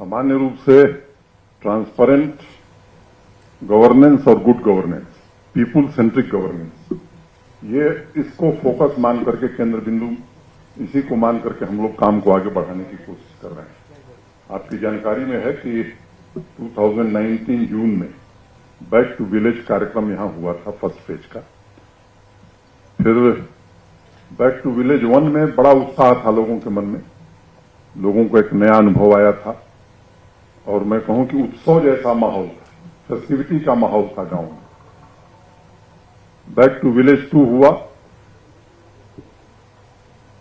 सामान्य रूप से ट्रांसपेरेंट गवर्नेंस और good governance, people centric governance, ये इसको फोकस मान करके, केंद्र बिंदु इसी को मान करके हम लोग काम को आगे बढ़ाने की कोशिश कर रहे हैं। आपकी जानकारी में है कि 2019 जून में बैक टू विलेज कार्यक्रम यहां हुआ था, फर्स्ट फेज का। फिर बैक टू विलेज 1 में बड़ा उत्साह था लोगों के मन में, लोगों को एक नया अनुभव आया था और मैं कहूं कि उत्सव जैसा माहौल था, फेस्टिविटी का माहौल था गांव में। बैक टू विलेज 2 हुआ,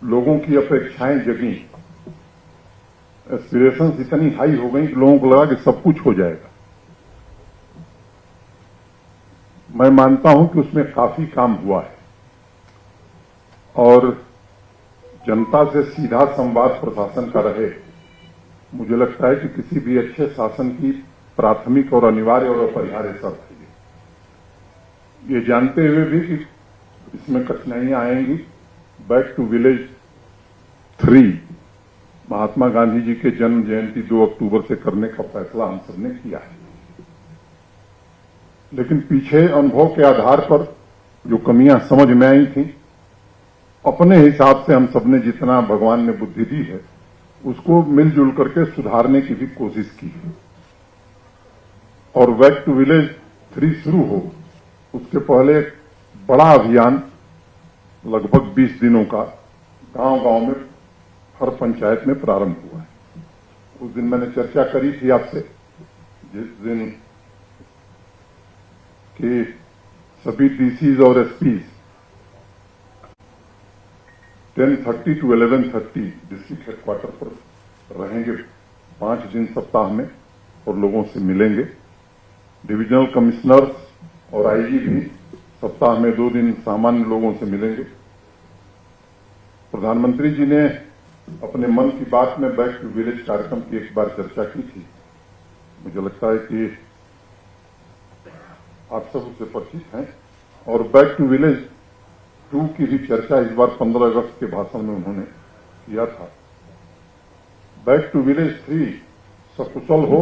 लोगों की अपेक्षाएं जगी, एस्पिरेशंस इतनी हाई हो गई कि लोगों को लगा कि सब कुछ हो जाएगा। मैं मानता हूं कि उसमें काफी काम हुआ है और जनता से सीधा संवाद प्रशासन का रहे। मुझे लगता है कि किसी भी अच्छे शासन की प्राथमिक और अनिवार्य और अपरिहार्य शर्त है। ये जानते हुए भी कि इसमें कठिनाइयां आएंगी, back to village 3 Mahatma Gandhi ji के जन्म जयंती 2 अक्टूबर से करने का फैसला हम सबने किया है। लेकिन पीछे अनुभव के आधार पर जो कमियां समझ में आई थी, अपने हिसाब से हम सबने जितना भगवान ने बुद्धि दी है उसको मिलजुल करके सुधारने की भी कोशिश की है। और बैक टू विलेज 3 शुरू हो उसके पहले एक बड़ा अभियान लगभग 20 दिनों का गांव-गांव में हर पंचायत में प्रारंभ हुआ है। उस दिन मैंने चर्चा करी थी आपसे, जिस दिन कि सभी डीसीज और एसपीज 10:30 to 11:30 डिस्ट्रिक्ट हेडक्वार्टर पर रहेंगे 5 दिन सप्ताह में और लोगों से मिलेंगे। डिविजनल कमिश्नर्स और आईजी भी सप्ताह में 2 दिन सामान्य लोगों से मिलेंगे। प्रधानमंत्री जी ने अपने मन की बात में बैक टू विलेज कार्यक्रम की एक बार चर्चा की थी। मुझे लगता है कि आप सब उससे परिचित हैं और बैक टू विलेज 2 की भी चर्चा इस बार 15 अगस्त के भाषण में उन्होंने किया था। बैक टू विलेज 3 सकुशल हो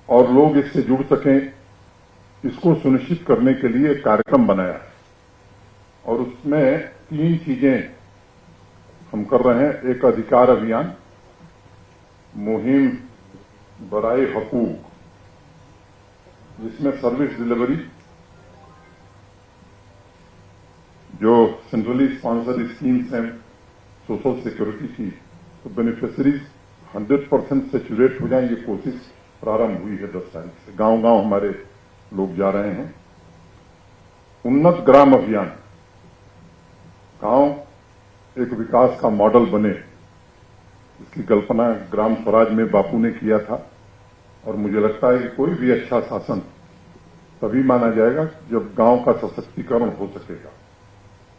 और लोग इससे जुड़ सकें, इसको सुनिश्चित करने के लिए एक कार्यक्रम बनाया है और उसमें 3 चीजें हम कर रहे हैं। एक अधिकार अभियान, मुहिम बराए हकूक, जिसमें सर्विस डिलीवरी, जो सेंट्रली स्पॉन्सर्ड स्कीम्स हैं सोशल सिक्योरिटी की, तो बेनिफिशरीज 100% सेचुरेट हो जाए, ये कोशिश प्रारंभ हुई है 10 तारीख से। गांव-गांव हमारे लोग जा रहे हैं। उन्नत ग्राम अभियान, गांव एक विकास का मॉडल बने, इसकी कल्पना ग्राम स्वराज में बापू ने किया था और मुझे लगता है कि कोई भी अच्छा शासन तभी माना जाएगा जब गांव का सशक्तिकरण हो सकेगा।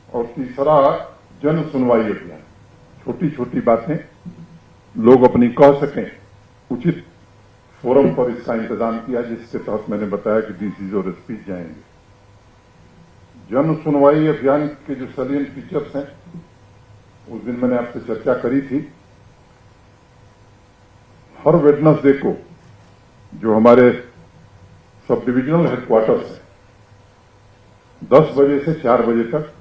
और तीसरा, जन सुनवाई अभियान, छोटी छोटी बातें लोग अपनी कह सकें, उचित फोरम पर इसका इंतजाम किया, जिसके तहत मैंने बताया कि डीसीज और एसपी जाएंगे। जन सुनवाई अभियान के जो सैलिएंट फीचर्स हैं, उस दिन मैंने आपसे चर्चा करी थी। हर वेडनेसडे को जो हमारे सब डिविजनल हेडक्वार्टर्स हैं, 10 बजे से 4 बजे तक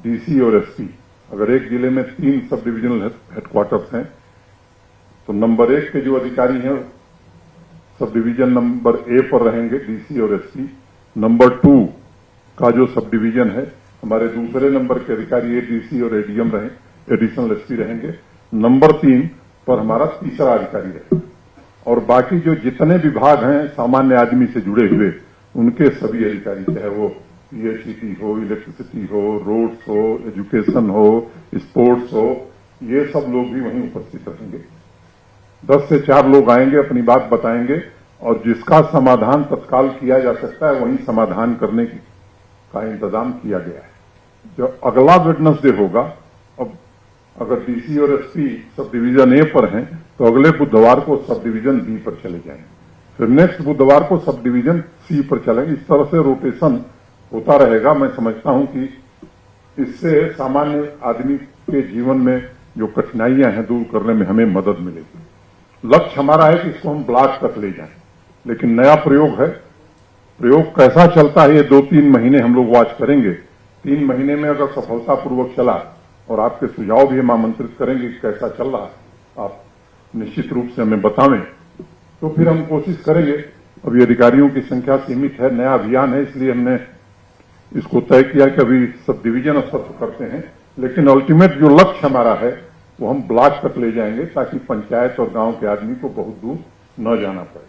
डीसी और एसपी, अगर एक जिले में 3 सब डिविजनल हेडक्वार्टर्स हैं तो नंबर 1 के जो अधिकारी हैं सब डिवीजन नंबर ए पर रहेंगे, डीसी और एसपी। नंबर 2 का जो सब डिवीजन है, हमारे दूसरे नंबर के अधिकारी एडीसी और एडीएम रहे, एडिशनल एसपी रहेंगे। नंबर 3 पर हमारा तीसरा अधिकारी रहेगा और बाकी जो जितने विभाग हैं सामान्य आदमी से जुड़े हुए, उनके सभी अधिकारी, चाहे वो पीएचईटी हो, इलेक्ट्रिसिटी हो, रोड्स हो, एजुकेशन हो, स्पोर्ट्स हो, ये सब लोग भी वहीं उपस्थित रहेंगे। 10 से 4 लोग आएंगे, अपनी बात बताएंगे और जिसका समाधान तत्काल किया जा सकता है वहीं समाधान करने का इंतजाम किया गया है। जो अगला वेडनेसडे होगा, अब अगर डीसी और एसपी सब डिवीजन ए पर हैं तो अगले बुधवार को सब डिवीजन बी पर चले जाएंगे, फिर नेक्स्ट बुधवार को सब डिवीजन सी पर चलेंगे। इस तरह से रोटेशन होता रहेगा। मैं समझता हूं कि इससे सामान्य आदमी के जीवन में जो कठिनाइयां हैं दूर करने में हमें मदद मिलेगी। लक्ष्य हमारा है कि इसको हम ब्लॉक तक ले जाएं, लेकिन नया प्रयोग है। प्रयोग कैसा चलता है ये 2-3 महीने हम लोग वॉच करेंगे। 3 महीने में अगर सफलतापूर्वक चला और आपके सुझाव भी हम आमंत्रित करेंगे कि कैसा चल रहा है, आप निश्चित रूप से हमें बतावें, तो फिर हम कोशिश करेंगे। अभी अधिकारियों की संख्या सीमित है, नया अभियान है, इसलिए हमने इसको तय किया कि अभी सब डिवीजन स्तर पर करते हैं, लेकिन अल्टीमेट जो लक्ष्य हमारा है वो हम ब्लॉक तक ले जाएंगे ताकि पंचायत और गांव के आदमी को बहुत दूर न जाना पड़े।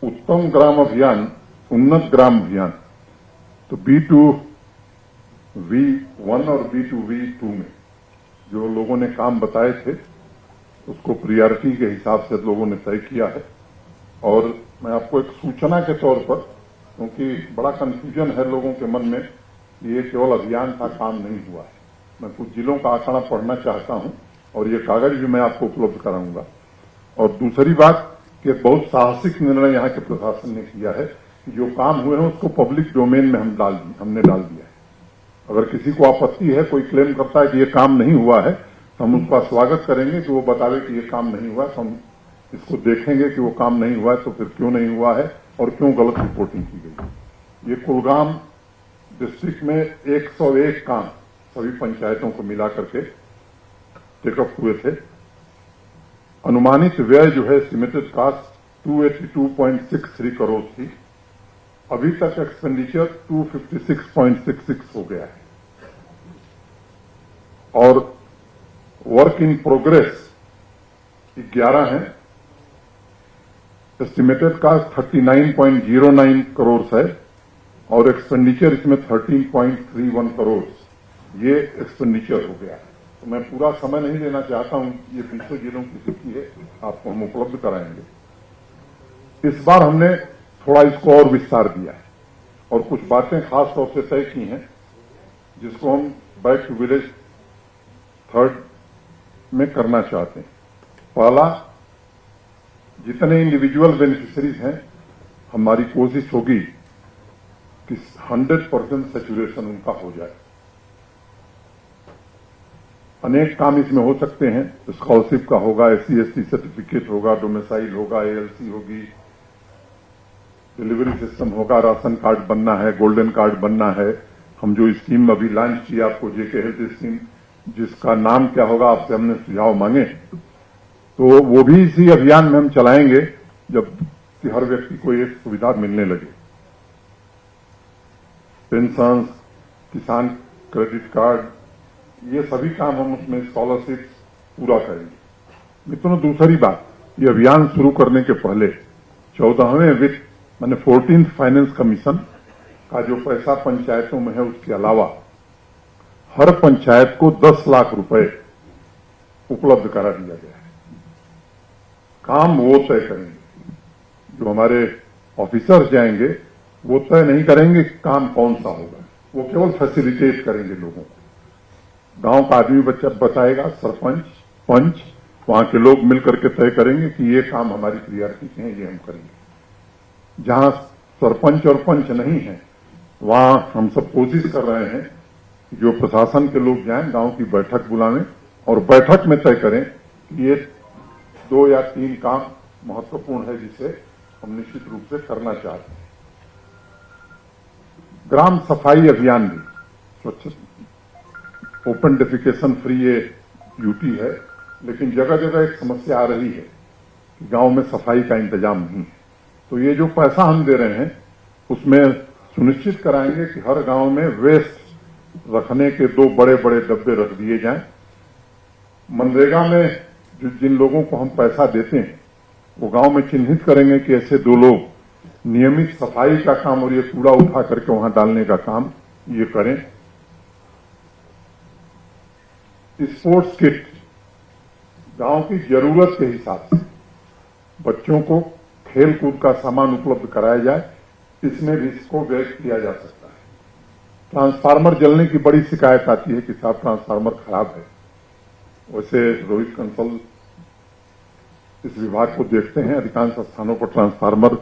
उत्तम ग्राम अभियान, उन्नत ग्राम अभियान, तो B2V1 और B2V2 में जो लोगों ने काम बताए थे उसको प्रियॉरिटी के हिसाब से लोगों ने तय किया है। और मैं आपको एक सूचना के तौर पर, क्योंकि बड़ा कंफ्यूजन है लोगों के मन में, ये केवल अभियान था, काम नहीं हुआ है। मैं कुछ जिलों का आंकड़ा पढ़ना चाहता हूं और ये कागज भी मैं आपको उपलब्ध कराऊंगा। और दूसरी बात कि बहुत साहसिक निर्णय यहां के प्रशासन ने किया है कि जो काम हुए हैं उसको पब्लिक डोमेन में हमने डाल दिया है। अगर किसी को आपत्ति है, कोई क्लेम करता है कि ये काम नहीं हुआ है, तो हम उसका स्वागत करेंगे कि वो बतावे कि ये काम नहीं हुआ है, तो हम इसको देखेंगे कि वो काम नहीं हुआ है तो फिर क्यों नहीं हुआ है और क्यों गलत रिपोर्टिंग की गई। ये कुलगाम डिस्ट्रिक्ट में 101 काम सभी पंचायतों को मिला करके टेकअप हुए थे। अनुमानित व्यय जो है एस्टिमेटेड कास्ट 282.63 करोड़ थी। अभी तक एक्सपेंडिचर 256.66 हो गया है और वर्क इन प्रोग्रेस 11 है। एस्टिमेटेड कास्ट 39.09 करोड़ है और एक्सपेंडिचर इसमें 13.31 करोड़ ये एक्सपेंडिचर हो गया है। तो मैं पूरा समय नहीं लेना चाहता हूं, ये 20 जिलों की सूची है, आपको हम उपलब्ध कराएंगे। इस बार हमने थोड़ा इसको और विस्तार दिया है और कुछ बातें खास तौर से तय की हैं जिसको हम बैक टू विलेज 3rd में करना चाहते हैं। पहला, जितने इंडिविजुअल बेनिफिशियरीज हैं, हमारी कोशिश होगी कि 100% सैचुरेशन उनका हो जाए। अनेक काम इसमें हो सकते हैं, स्कॉलरशिप का होगा, SC/ST सर्टिफिकेट होगा, डोमिसाइल होगा, ALC होगी, डिलीवरी सिस्टम होगा, राशन कार्ड बनना है, गोल्डन कार्ड बनना है। हम जो स्कीम अभी लॉन्च की आपको, JK हेल्थ स्कीम, जिसका नाम क्या होगा आपसे हमने सुझाव मांगे, तो वो भी इसी अभियान में हम चलाएंगे जब कि हर व्यक्ति को ये सुविधा मिलने लगे। पेंशन, किसान क्रेडिट कार्ड, ये सभी काम हम उसमें स्कॉलरशिप पूरा करेंगे। मित्रों, दूसरी बात, ये अभियान शुरू करने के पहले 14वें वित्त माने 14th फाइनेंस कमीशन का जो पैसा पंचायतों में है उसके अलावा हर पंचायत को 10 लाख रुपए उपलब्ध करा दिया गया है। काम वो तय करेंगे, जो हमारे ऑफिसर्स जाएंगे वो तय नहीं करेंगे कि काम कौन सा होगा, वो केवल फैसिलिटेट करेंगे लोगों को। गांव का आदमी बच्चा बताएगा, सरपंच, पंच, वहां के लोग मिलकर के तय करेंगे कि ये काम हमारी प्रियॉरिटी के हैं, ये हम करेंगे। जहां सरपंच और पंच नहीं है, वहां हम सब कोशिश कर रहे हैं कि जो प्रशासन के लोग जाएं, गांव की बैठक बुलावें और बैठक में तय करें कि ये 2 या 3 काम महत्वपूर्ण है जिसे हम निश्चित रूप से करना चाहते हैं। ग्राम सफाई अभियान भी, स्वच्छ ओपन डेफिकेशन फ्री ये ड्यूटी है, लेकिन जगह जगह एक समस्या आ रही है कि गांव में सफाई का इंतजाम नहीं है। तो ये जो पैसा हम दे रहे हैं उसमें सुनिश्चित कराएंगे कि हर गांव में वेस्ट रखने के 2 बड़े बड़े डब्बे रख दिए जाएं। मनरेगा में जिन लोगों को हम पैसा देते हैं वो गांव में चिन्हित करेंगे कि ऐसे 2 लोग नियमित सफाई का काम और ये कूड़ा उठा करके वहां डालने का काम ये करें। स्पोर्ट्स किट गांव की जरूरत के हिसाब से बच्चों को खेल कूद का सामान उपलब्ध कराया जाए, इसमें भी इसको व्यक्त किया जा सकता है। ट्रांसफार्मर जलने की बड़ी शिकायत आती है कि साहब ट्रांसफार्मर खराब है। वैसे रोहित कंसल इस विभाग को देखते हैं, अधिकांश स्थानों पर ट्रांसफार्मर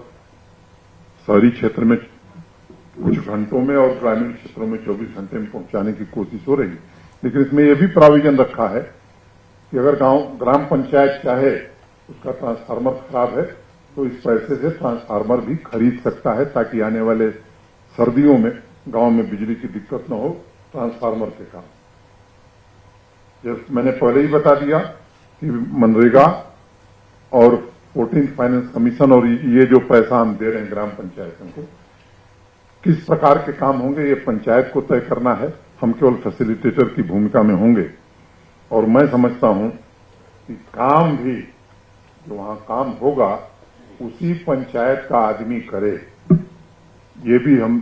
शहरी क्षेत्र में कुछ घंटों में और ग्रामीण क्षेत्रों में 24 घंटे में पहुंचाने की कोशिश हो रही है। लेकिन इसमें यह भी प्रोविजन रखा है कि अगर ग्राम पंचायत चाहे उसका ट्रांसफार्मर खराब है तो इस पैसे से ट्रांसफार्मर भी खरीद सकता है, ताकि आने वाले सर्दियों में गांव में बिजली की दिक्कत न हो ट्रांसफार्मर के कारण। जैसे मैंने पहले ही बता दिया कि मनरेगा और 14th फाइनेंस कमीशन और ये जो पैसा हम दे रहे हैं ग्राम पंचायतों को, किस प्रकार के काम होंगे ये पंचायत को तय करना है। हम केवल फैसिलिटेटर की भूमिका में होंगे। और मैं समझता हूं कि काम भी जो वहां काम होगा उसी पंचायत का आदमी करे, ये भी हम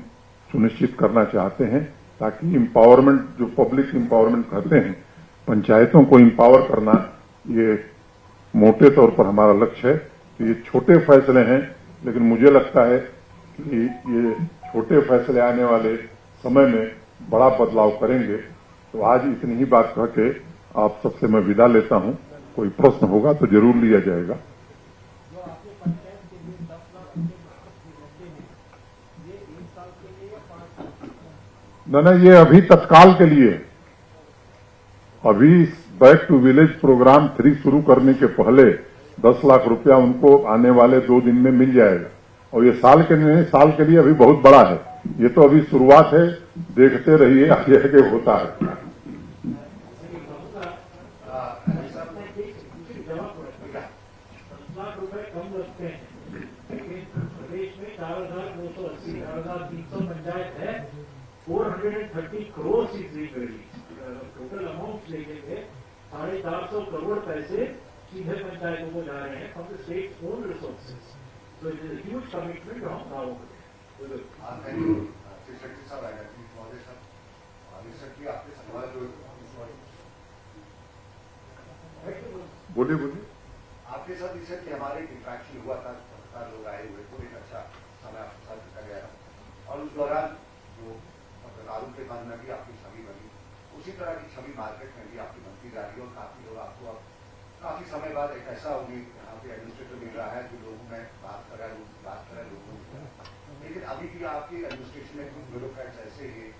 सुनिश्चित करना चाहते हैं, ताकि एम्पावरमेंट, जो पब्लिक एम्पावरमेंट कहते हैं, पंचायतों को एम्पावर करना, ये मोटे तौर पर हमारा लक्ष्य है। तो ये छोटे फैसले हैं, लेकिन मुझे लगता है कि ये छोटे फैसले आने वाले समय में बड़ा बदलाव करेंगे। तो आज इतनी ही बात कह के आप सबसे मैं विदा लेता हूं। कोई प्रश्न होगा तो जरूर लिया जाएगा। ना, ये अभी तत्काल के लिए, अभी बैक टू विलेज प्रोग्राम 3 शुरू करने के पहले 10 लाख रुपया उनको आने वाले 2 दिन में मिल जाएगा। और ये साल के लिए अभी बहुत बड़ा है। ये तो अभी शुरुआत है, देखते रहिए आगे आगे होता है। प्रदेश में 4,280 4,300 पंचायत है, 430 करोड़ की टोटल अमाउंट लेके थे। 450 करोड़ पैसे सीधे पंचायतों को जा रहे हैं from the state own resources. तो इट इज ह्यूज कमिटमेंट हम गाँव को। बोलिए। आपके साथ रिसेंटली हमारे इंटरेक्शन हुआ था, पत्रकार लोग आए हुए थे, एक अच्छा समय आपके साथ बिता गया और उस दौरान जो पत्रकारों के मन में भी आपकी छवि बनी, उसी तरह की छवि मार्केट में भी आपकी बनती जा रही है। और काफी लोग आपको अब काफी समय बाद एक ऐसा उन्हें यहाँ पे एडमिनिस्ट्रेटर मिल रहा है जो लोगों में बात कर रहा है लोगों को। लेकिन अभी भी आपकी एडमिनिस्ट्रेशन में कुछ ब्यूरोक्रेट्स ऐसे हैं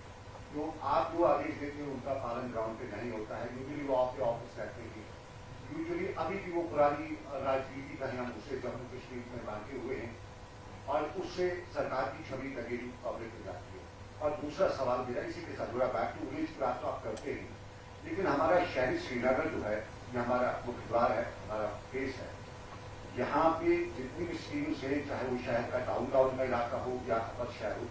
जो आप जो आदेश देते हैं उनका पालन ग्राउंड पे नहीं होता है। यूजुअली वो आपके ऑफिस रहते हैं, यूजुअली अभी भी वो पुरानी राजनीति कहीं हम उससे जम्मू कश्मीर में बांधे हुए हैं और उससे सरकार की छवि नेगेटिव पब्लिक हो जाती है। और दूसरा सवाल मेरा इसी के साथ जुड़ा, बैक टू विलेज बात तो आप करते हैं, लेकिन हमारा शहरी श्रीनगर जो है, ये हमारा मुख्य द्वार है, हमारा फेस है। यहाँ पे जितनी भी स्कीम्स है, चाहे वो शहर का डाउनटाउन का इलाका हो या अपर शहर हो,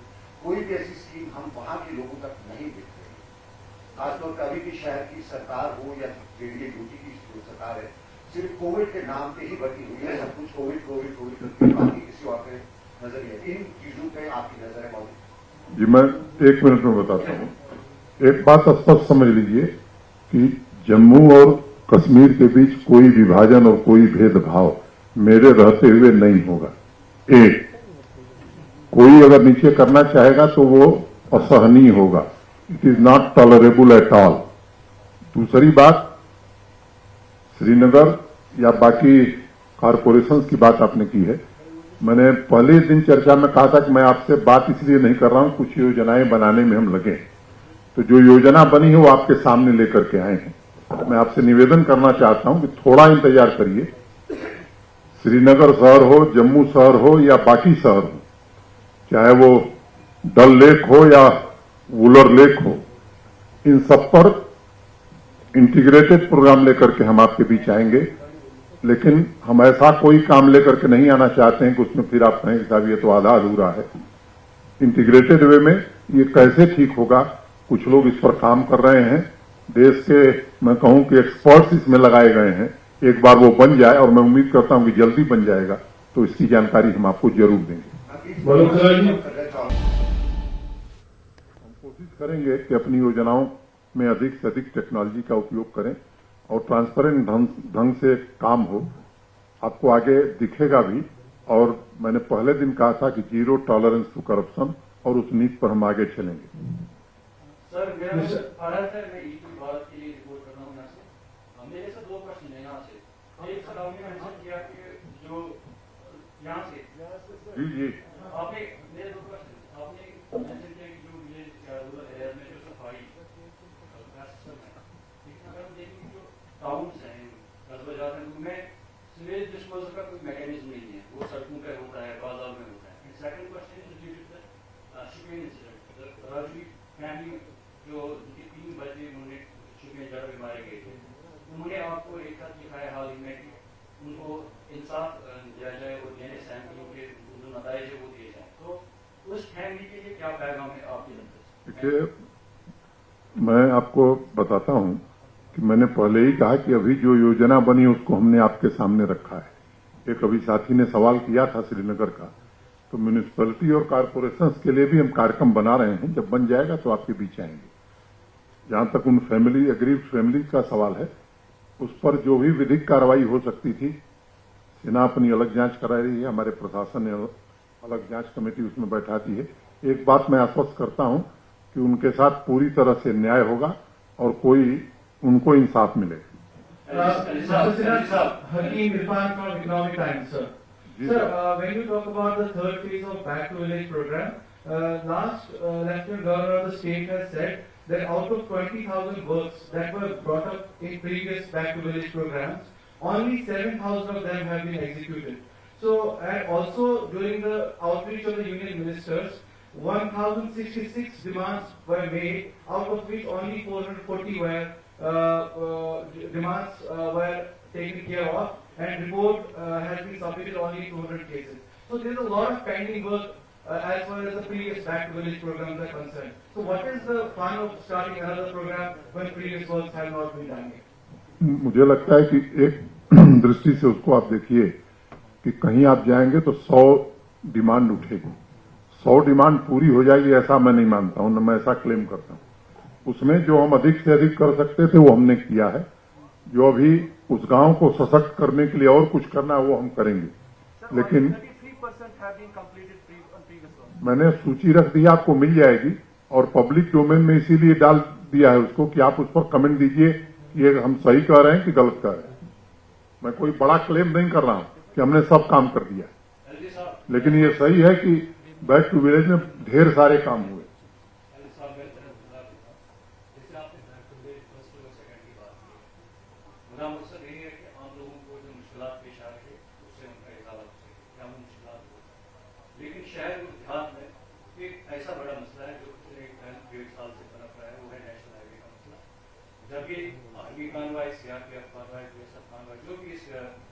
कोई भी ऐसी स्कीम हम वहां के लोगों तक नहीं देख रहे। खासतौर पर अभी भी शहर की सरकार हो या जेडीए ड्यूटी की जो सरकार है, सिर्फ कोविड के नाम पे ही बटी हुई है। सब कुछ कोविड बाकी किसी और पे नजर है। इन चीजों पे आपकी नजर है मौजूद? जी, मैं 1 मिनट में बताता हूँ। एक बात स्पष्ट समझ लीजिए कि जम्मू और कश्मीर के बीच कोई विभाजन और कोई भेदभाव मेरे रहते हुए नहीं होगा। एक, कोई अगर नीचे करना चाहेगा तो वो असहनीय होगा। It is not tolerable at all. दूसरी बात, श्रीनगर या बाकी कॉरपोरेशंस की बात आपने की है। मैंने पहले दिन चर्चा में कहा था कि मैं आपसे बात इसलिए नहीं कर रहा हूं, कुछ योजनाएं बनाने में हम लगे, तो जो योजना बनी है वो आपके सामने लेकर के आए हैं। मैं आपसे निवेदन करना चाहता हूं कि थोड़ा इंतजार करिए। श्रीनगर शहर हो, जम्मू शहर हो या बाकी शहर हो, चाहे वो डल लेक हो या वुलर लेक हो, इन सब पर इंटीग्रेटेड प्रोग्राम लेकर के हम आपके बीच आएंगे। लेकिन हम ऐसा कोई काम लेकर के नहीं आना चाहते हैं कि उसमें फिर आप कहें कि साहब ये तो आधा अधूरा है। इंटीग्रेटेड वे में ये कैसे ठीक होगा, कुछ लोग इस पर काम कर रहे हैं। देश के मैं कहूं कि एक्सपर्ट्स इसमें लगाए गए हैं। एक बार वो बन जाए, और मैं उम्मीद करता हूं कि जल्दी बन जाएगा, तो इसकी जानकारी हम आपको जरूर देंगे। हम कोशिश करेंगे कि अपनी योजनाओं में अधिक से अधिक टेक्नोलॉजी का उपयोग करें और ट्रांसपेरेंट ढंग से काम हो। आपको आगे दिखेगा भी। और मैंने पहले दिन कहा था कि 0 टॉलरेंस टू करप्शन, और उस नीति पर हम आगे चलेंगे। सर, मेरा भारत है, मैं ईटी भारत के लिए रिपोर्ट कर रहा हूँ यहाँ से। मेरे से 2 प्रश्न है यहाँ से। एक सर, आपने मेंशन किया कि यहाँ से जी जी आपने मेरे दो क्वेश्चन आपने मेंशन किया कि जो विलेज रूरल एरिया में जो सफाई का सिस्टम है, लेकिन अगर हम देखें जो टाउन्स हैं कस्बे जाते हैं उनमें सीवेज डिस्पोजल का कोई मैकेनिज्म नहीं है, वो सड़कों पे होता है, बाजार में होता है। And second question is related to shipping incident. Rajvi family जो उनके 3 बच्चे उन्होंने शिपिंग जड़ में मारे गए थे, उन्होंने आपको एक खत लिखा है हाल ही में कि उनको इंसाफ दिया जाए और देने सैंपलों के जो नताइज है वो दिए जाए। तो उस फैमिली के लिए क्या पैगाम है आपकी तरफ से? देखिए, मैं आपको बताता हूं कि मैंने पहले ही कहा कि अभी जो योजना बनी उसको हमने आपके सामने रखा है। एक अभी साथी ने सवाल किया था श्रीनगर का, तो म्यूनिसिपैलिटी और कारपोरेशंस के लिए भी हम कार्यक्रम बना रहे हैं। जब बन जाएगा तो आपके बीच आएंगे। जहां तक उन फैमिली अग्रीव फैमिली का सवाल है, उस पर जो भी विधिक कार्रवाई हो सकती थी, सेना अपनी अलग जांच करा रही है, हमारे प्रशासन ने अलग जांच कमेटी उसमें बैठाती है। एक बात मैं आश्वस्त करता हूं कि उनके साथ पूरी तरह से न्याय होगा और उनको इंसाफ मिलेगा। Hakeem Irfan from Economic Times, sir. Ji, Sir, sir. when you talk about the third phase of Back to Village program, last Lieutenant Governor of the state has said that out of 20,000 works that were brought up in previous Back to Village programs, only 7,000 of them have been executed. So, and also during the outreach of the union ministers, 1,066 demands were made, out of which only 440 were demands were taken care of, and report has been submitted only 200 cases. So there is a lot of pending work as far as the previous Back to Village programs are concerned. So what is the fun of starting another program when previous works have not been done yet? मुझे लगता है कि एक दृष्टि से उसको आप देखिए कि कहीं आप जाएंगे तो 100 डिमांड उठेगी, 100 डिमांड पूरी हो जाएगी ऐसा मैं नहीं मानता हूं, न मैं ऐसा क्लेम करता हूं। उसमें जो हम अधिक से अधिक कर सकते थे वो हमने किया है। जो अभी उस गांव को सशक्त करने के लिए और कुछ करना है वो हम करेंगे, लेकिन मैंने सूची रख दी, आपको मिल जाएगी और पब्लिक डोमेन में इसीलिए डाल दिया है उसको कि आप उस पर कमेंट दीजिए कि ये हम सही कह रहे हैं कि गलत कह रहे हैं। मैं कोई बड़ा क्लेम नहीं कर रहा हूं कि हमने सब काम कर दिया, लेकिन ये सही है कि बैक टू विलेज में ढेर सारे काम हुए। लेकिन शहर और देहात में एक ऐसा बड़ा मसला है जो पिछले 1.5 साल से बना रहा है, वो है नेशनल हाईवे का मसला। जबकि army convoy, CRPF convoy, BSF convoy जो भी इस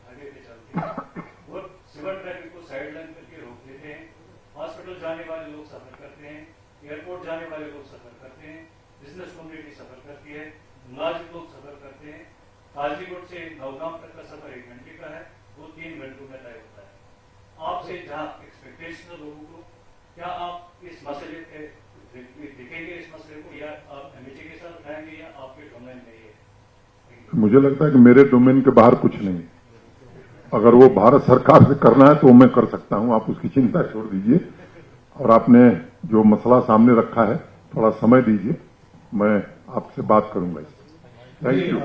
हाईवे पे चलते हैं वो सिविल ट्रैफिक को साइड लाइन करके रोक देते हैं। हॉस्पिटल जाने वाले लोग सफर करते हैं, एयरपोर्ट जाने वाले लोग सफर करते हैं, बिजनेस कम्युनिटी सफर करती है, मुलाजिम लोग सफर करते हैं। काजीकोट से नौगांव तक का सफर 1 घंटे का है, वो 3 घंटों में तय होता है। आपसे जहां एक्सपेक्टेशन है लोगों को, क्या आप इस मसले पे दिखेंगे इस मसले को, या आप एमएचए के साथ उठाएंगे, या आपके डोमेन में ही है? मुझे लगता है कि मेरे डोमेन के बाहर कुछ नहीं। अगर वो भारत सरकार से करना है तो मैं कर सकता हूं, आप उसकी चिंता छोड़ दीजिए। और आपने जो मसला सामने रखा है, थोड़ा समय दीजिए, मैं आपसे बात करूंगा इससे। Thank you.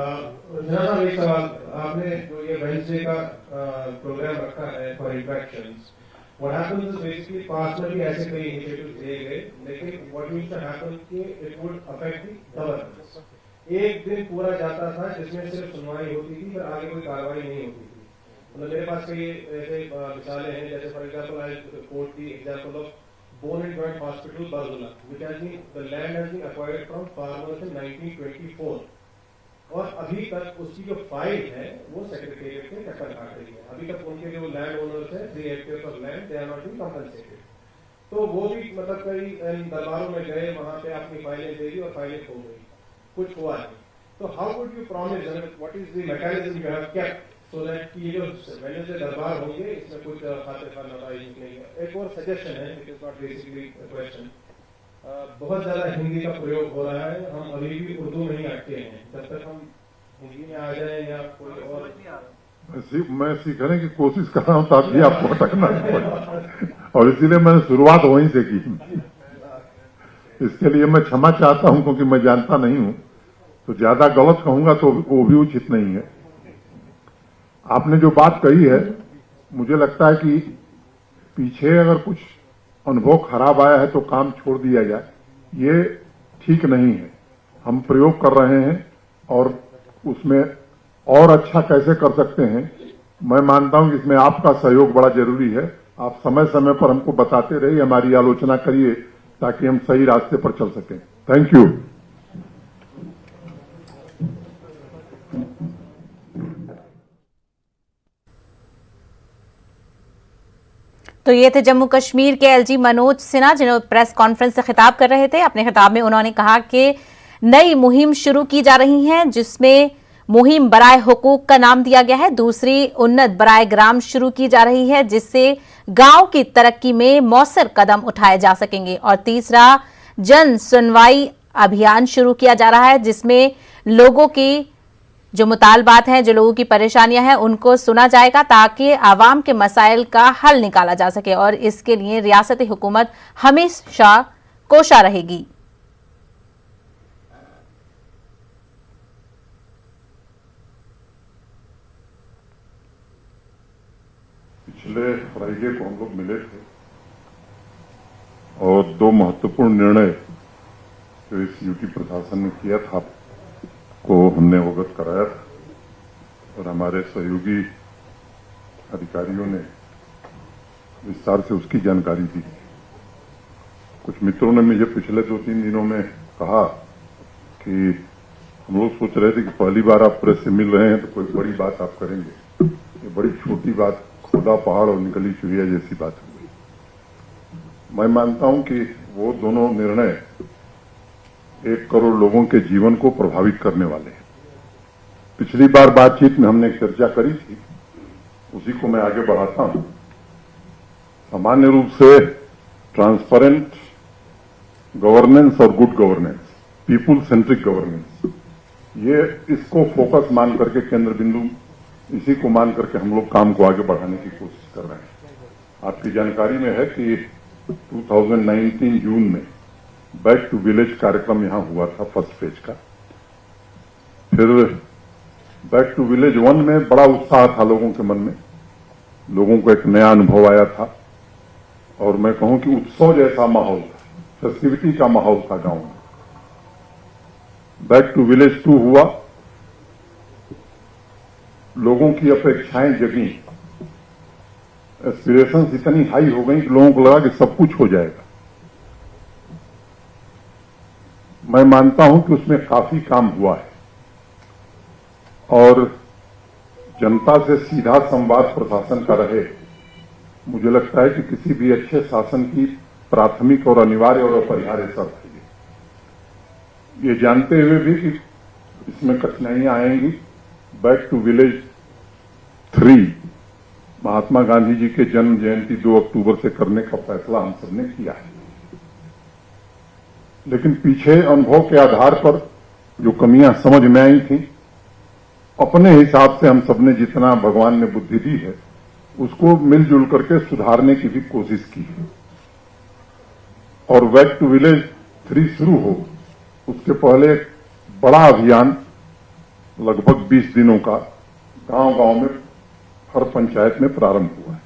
जनाब, एक सवाल, आपने जो ये वेडनेसडे का प्रोग्राम रखा है for interactions, what happens is basically past में भी ऐसे कई इनिशिएटिव्स लिए गए, लेकिन व्हाट यूज्ड टू हैपन कि it would affect the governance. एक दिन पूरा जाता था जिसमें सिर्फ सुनवाई होती थी, फिर आगे कोई कार्रवाई नहीं होती थी। मतलब मेरे पास कई ऐसे मिसालें हैं, जैसे for example I quote the example of bone and joint hospital Bargula, which has been the land has been acquired from farmers in 1924, और अभी तक उसकी जो फाइल है वो सेक्रेटेरिएट के चक्कर काट रही है। अभी तक उनके जो लैंड ओनर्स है 3 hectare of land, they are not being compensated. तो वो भी मतलब कई दरबारों में गए, वहां पे अपनी फाइलें दे दी और फाइलें खो गई, कुछ हुआ नहीं। तो how would you promise, what is the mechanism you have kept so that कि ये जो वेडनेसडे दरबार होंगे इसमें कुछ खाते खाना नहीं है? एक और सजेशन है, it is not basically question. बहुत ज्यादा हिंदी का प्रयोग हो रहा है, हम अभी भी उर्दू नहीं अटके हैं। जब तक हम हिंदी में आ जाए या कोई और, मैं सीखने की कोशिश कर रहा हूं ताकि आपको अटकना पड़े, और इसीलिए मैंने शुरुआत वहीं से की। इसके लिए मैं क्षमा चाहता हूं, क्योंकि मैं जानता नहीं हूं, तो ज्यादा गलत कहूंगा तो वो भी उचित नहीं है। आपने जो बात कही है, मुझे लगता है कि पीछे अगर कुछ अनुभव खराब आया है तो काम छोड़ दिया जाए, ये ठीक नहीं है। हम प्रयोग कर रहे हैं और उसमें और अच्छा कैसे कर सकते हैं, मैं मानता हूं कि इसमें आपका सहयोग बड़ा जरूरी है। आप समय समय पर हमको बताते रहिए, हमारी आलोचना करिए ताकि हम सही रास्ते पर चल सकें। Thank you. तो ये थे जम्मू कश्मीर के एलजी मनोज सिन्हा, जिन्होंने प्रेस कॉन्फ्रेंस से खिताब कर रहे थे। अपने खिताब में उन्होंने कहा कि नई मुहिम शुरू की जा रही है, जिसमें मुहिम बराए हुकूक का नाम दिया गया है। दूसरी उन्नत बराए ग्राम शुरू की जा रही है, जिससे गांव की तरक्की में मौसर कदम उठाए जा सकेंगे। और तीसरा जन सुनवाई अभियान शुरू किया जा रहा है, जिसमें लोगों की जो मुतालबात हैं, जो लोगों की परेशानियां हैं, उनको सुना जाएगा ताकि आवाम के मसाइल का हल निकाला जा सके। और इसके लिए रियासती हुकूमत हमेशा कोशा रहेगी। पिछले फ्राइडे को हम लोग मिले थे और दो महत्वपूर्ण निर्णय जो इस यूटी प्रशासन ने किया था को हमने अवगत कराया था और हमारे सहयोगी अधिकारियों ने विस्तार से उसकी जानकारी दी। कुछ मित्रों ने मुझे पिछले 2-3 दिनों में कहा कि हम लोग सोच रहे थे कि पहली बार आप प्रेस से मिल रहे हैं तो कोई बड़ी बात आप करेंगे। ये बड़ी छोटी बात, खुदा पहाड़ और निकली चुहिया जैसी बात हो गई। मैं मानता हूं कि वो दोनों निर्णय 1 करोड़ लोगों के जीवन को प्रभावित करने वाले हैं। पिछली बार बातचीत में हमने चर्चा करी थी, उसी को मैं आगे बढ़ाता हूं। सामान्य रूप से ट्रांसपेरेंट गवर्नेंस और good governance, people centric governance, ये इसको फोकस मान करके, केंद्र बिंदु इसी को मान करके हम लोग काम को आगे बढ़ाने की कोशिश कर रहे हैं। आपकी जानकारी में है कि 2019 जून में बैक टू विलेज कार्यक्रम यहां हुआ था, फर्स्ट फेज का। फिर बैक टू विलेज 1 में बड़ा उत्साह था लोगों के मन में, लोगों को एक नया अनुभव आया था और मैं कहूं कि उत्सव जैसा माहौल था, फेस्टिविटी का माहौल था गांव में। बैक टू विलेज 2 हुआ, लोगों की अपेक्षाएं जगी, एस्पिरेशंस इतनी हाई हो गई कि लोगों को लगा कि सब कुछ हो जाएगा। मैं मानता हूं कि उसमें काफी काम हुआ है और जनता से सीधा संवाद प्रशासन का रहे। मुझे लगता है कि किसी भी अच्छे शासन की प्राथमिक और अनिवार्य और अपरिहार्य शर्त है। ये जानते हुए भी कि इसमें कठिनाइयां आएंगी, back to village 3 Mahatma Gandhi ji के जन्म जयंती 2 अक्टूबर से करने का फैसला हम सबने किया है। लेकिन पीछे अनुभव के आधार पर जो कमियां समझ में आई थी, अपने हिसाब से हम सबने जितना भगवान ने बुद्धि दी है उसको मिलजुल करके सुधारने की भी कोशिश की है। और बैक टू विलेज 3 शुरू हो उसके पहले एक बड़ा अभियान लगभग 20 दिनों का गांव-गांव में हर पंचायत में प्रारंभ हुआ है।